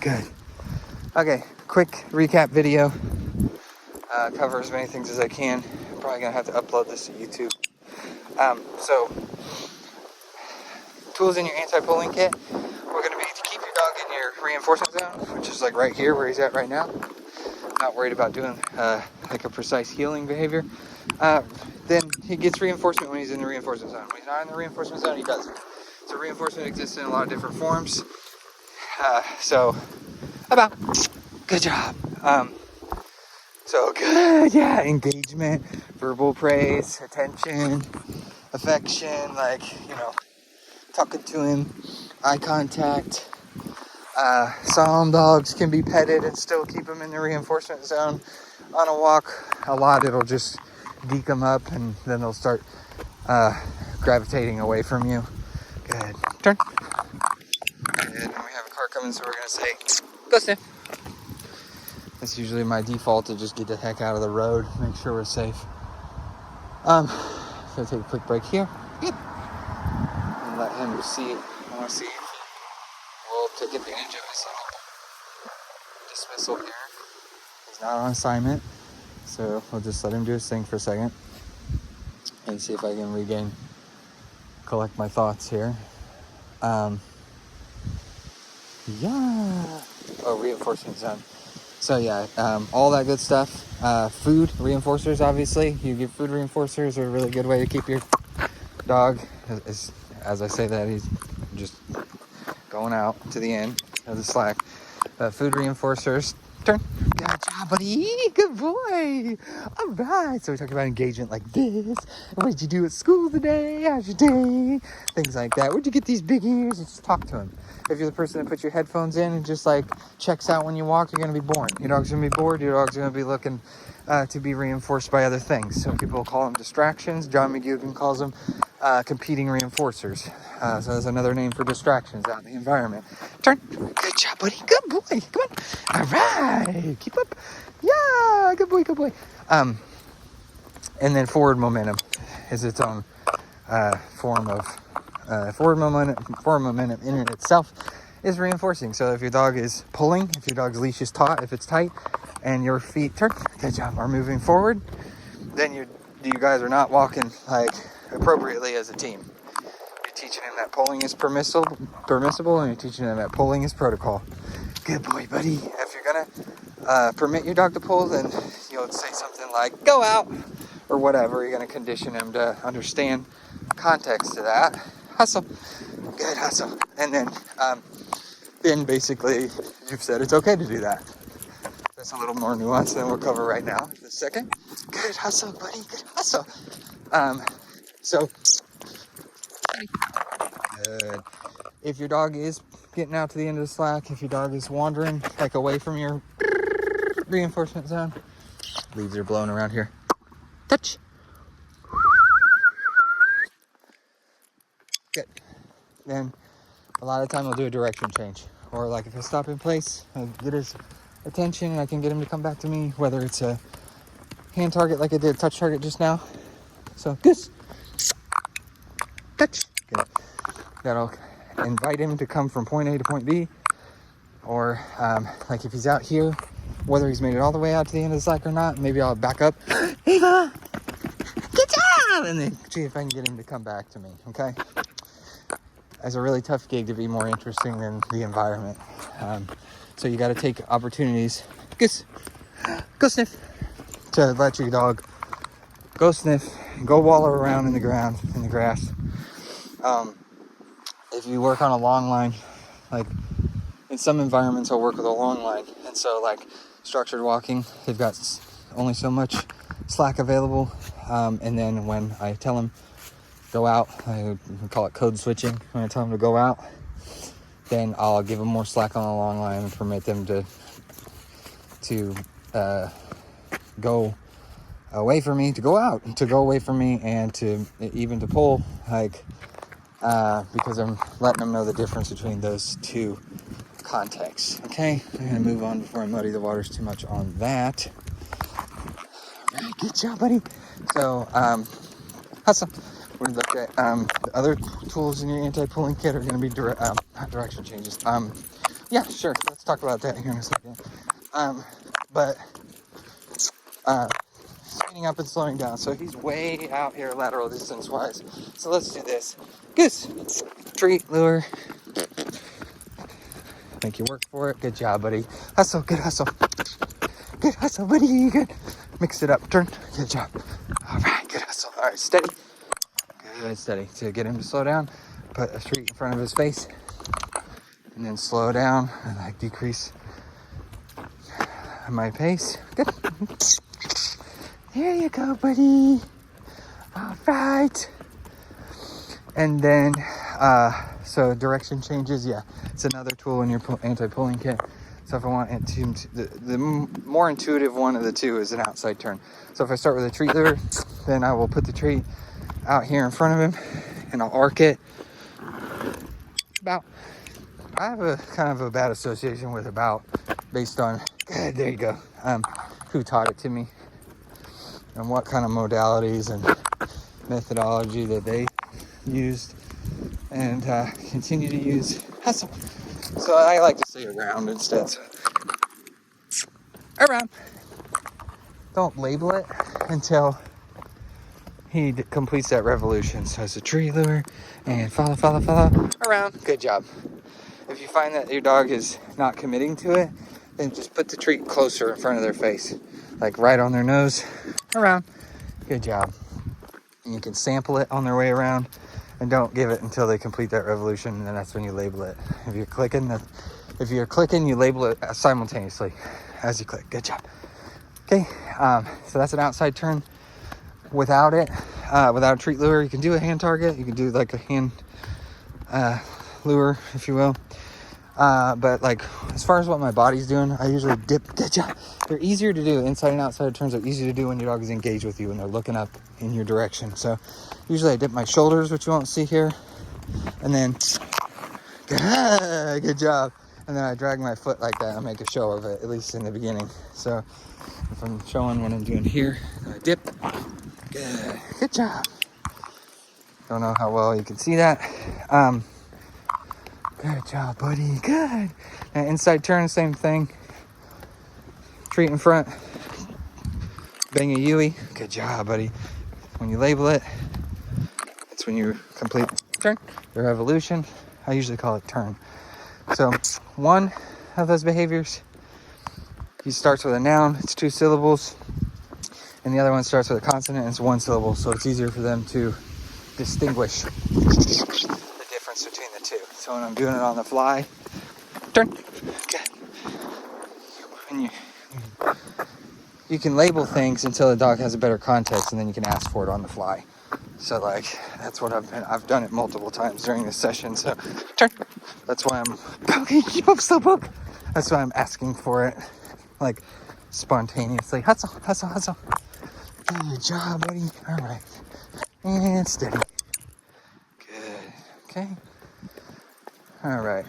Good. Okay, quick recap video. Cover as many things as I can. I'm probably gonna have to upload this to YouTube. So tools in your anti-pulling kit. We're gonna be to keep your dog in your reinforcement zone, which is like right here where he's at right now. Not worried about doing like a precise heeling behavior. Then he gets reinforcement when he's in the reinforcement zone. When he's not in the reinforcement zone, he doesn't. So reinforcement exists in a lot of different forms. Good job. So good, yeah. Engagement, verbal praise, attention, affection, like, talking to him, eye contact. Some dogs can be petted and still keep them in the reinforcement zone. On a walk, a lot it'll just deke them up and then they'll start gravitating away from you. Good. Turn. Good. And we have a car coming, so we're gonna say, go sniff. That's usually my default, to just get the heck out of the road, make sure we're safe. So take a quick break here. Yep. And let him see it. I want to see if he will take advantage of his dismissal here. He's not on assignment, so we'll just let him do his thing for a second and see if I can collect my thoughts here. Reinforcement zone. So yeah, all that good stuff. Food reinforcers, obviously. You give food reinforcers are a really good way to keep your dog, as I say that, he's just going out to the end of the slack. Food reinforcers. Turn. Good job, buddy. Good boy. All right. So we talked about engagement like this. What did you do at school today? How's your day? Things like that. Where'd you get these big ears? Just talk to him. If you're the person that puts your headphones in and just like checks out when you walk, you're going to be bored. Your dog's going to be bored. Your dog's going to be looking to be reinforced by other things. So people call them distractions. John McGugan calls them competing reinforcers. So that's another name for distractions out in the environment. Turn. Good job, buddy. Good boy. Come on. All right. Keep up. Yeah. Good boy. Good boy. And then forward momentum is its own form of forward momentum in and itself is reinforcing. So if your dog is pulling, if your dog's leash is taut, if it's tight, and your feet good job, are moving forward, then you guys are not walking like appropriately as a team. You're teaching him that pulling is permissible, and you're teaching him that pulling is protocol. Good boy, buddy. If you're gonna permit your dog to pull, then you'll say something like "go out" or whatever. You're gonna condition him to understand context to that. Hustle. Good hustle. And then basically you've said it's okay to do that. That's a little more nuanced than we'll cover right now in a second. Good hustle, buddy. Good hustle. Good. If your dog is getting out to the end of the slack, if your dog is wandering like away from your reinforcement zone, leaves are blowing around here. Touch. Good. Then a lot of time I'll do a direction change, or like if I stop in place, I get his attention and I can get him to come back to me, whether it's a hand target like I did touch target just now. So Goose, touch. Good. That'll invite him to come from point A to point B, or like if he's out here, whether he's made it all the way out to the end of the slack or not, maybe I'll back up. Eva, good job, and then see if I can get him to come back to me. Okay. It's a really tough gig to be more interesting than the environment. So you got to take opportunities. Go sniff. To let your dog go sniff, go waller around in the ground, in the grass. If you work on a long line, like in some environments I'll work with a long line. And so like structured walking, they've got only so much slack available. And then when I tell them go out, I call it code switching. When I tell them to go out, then I'll give them more slack on the long line and permit them to go away from me, to go out, to go away from me, and to even to pull, like because I'm letting them know the difference between those two contexts. Okay, I'm gonna move on before I muddy the waters too much on that. All right, good job, buddy. So hustle. We're gonna look at the other tools in your anti-pulling kit are gonna be not direction changes. Yeah, sure. Let's talk about that here in a second. But speeding up and slowing down. So he's way out here lateral distance wise. So let's do this. Goose, treat, lure. Make you work for it. Good job, buddy. Hustle, good hustle. Good hustle, buddy. Good. Mix it up. Turn. Good job. All right, good hustle. All right, steady. Good, steady. To get him to slow down, put a treat in front of his face, and then slow down and like decrease my pace. Good. There you go, buddy. All right. And then, so direction changes. Yeah, it's another tool in your anti-pulling kit. So if I want it to, the more intuitive one of the two is an outside turn. So if I start with a treat lure, then I will put the treat out here in front of him and I'll arc it about. I have a kind of a bad association with about based on, there you go, who taught it to me and what kind of modalities and methodology that they used and continue to use. Hustle. So I like to say around instead. So around. Don't label it until he completes that revolution. So it's a tree lure and follow around. Good job. If you find that your dog is not committing to it, then just put the treat closer in front of their face, like right on their nose. Around. Good job. And you can sample it on their way around, and don't give it until they complete that revolution, and then that's when you label it. If you're clicking, you label it simultaneously as you click. Good job. Okay, so that's an outside turn. Without it, without a treat lure, you can do a hand target. You can do like a hand lure, if you will. But like as far as what my body's doing, I usually dip. Good job. They're easier to do. Inside and outside turns are easier to do when your dog is engaged with you and they're looking up in your direction. So usually I dip my shoulders, which you won't see here, and then good job. And then I drag my foot like that and make a show of it, at least in the beginning. So if I'm showing what I'm doing here, I dip. Good job. Don't know how well you can see that. Good job, buddy. Good. And inside turn, same thing. Treat in front. Bang a Yui. Good job, buddy. When you label it, it's when you complete turn, your evolution. I usually call it turn. So one of those behaviors, he starts with a noun, it's 2 syllables. And the other one starts with a consonant, and it's 1 syllable. So it's easier for them to distinguish the difference between the two. So when I'm doing it on the fly, turn. Okay. And you can label things until the dog has a better context, and then you can ask for it on the fly. So like that's what I've done it multiple times during this session. So turn. That's why I'm okay. Keep up, slowpoke. That's why I'm asking for it, like spontaneously. Hustle. Good job, buddy. All right, and steady. Good. Okay. All right.